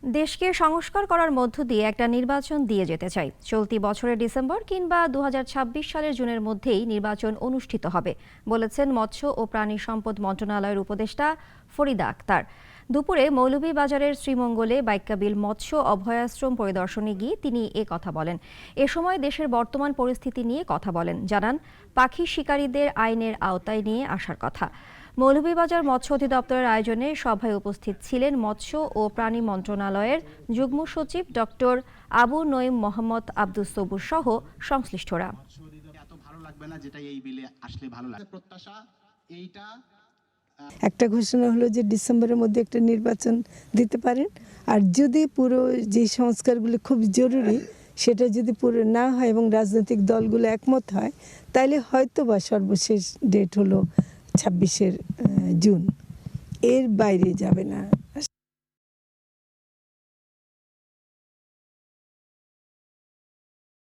দেশকে সংস্কার করার মধ্য দিয়ে একটা নির্বাচন দিয়ে যেতে চাই। চলতি বছরের ডিসেম্বর কিংবা ২০২৬ সালের জুনের মধ্যেই নির্বাচন অনুষ্ঠিত হবে বলেছেন মৎস্য ও প্রাণী সম্পদ মন্ত্রণালয়ের উপদেষ্টা ফরিদা আক্তার। দুপুরে মৌলভীবাজারের শ্রীমঙ্গলে বাইক্যাবিল মৎস্য অভয়াশ্রম পরিদর্শনে গিয়ে তিনি এ কথা বলেন। এ সময় দেশের বর্তমান পরিস্থিতি নিয়ে কথা বলেন, জানান পাখি শিকারীদের আইনের আওতায় নিয়ে আসার কথা। মৌলভীবাজার মৎস্য অধিদপ্তরের আয়োজনে সভায় উপস্থিত ছিলেন মৎস্য ও প্রাণী মন্ত্রণালয়ের যুগ্ম সচিব ডক্টর আবু নঈম মোহাম্মদ আব্দুস সবুর সহ সংশ্লিষ্টরা। একটা ঘোষণা হলো যে ডিসেম্বরের মধ্যে একটা নির্বাচন দিতে পারেন, আর যদি পুরো যে সংস্কারগুলো খুব জরুরি সেটা যদি পুরো না হয় এবং রাজনৈতিক দলগুলো একমত হয়, তাহলে হয়তো বা সর্বশেষ ডেট হলো ২৬শে জুন, এর বাইরে যাবে না।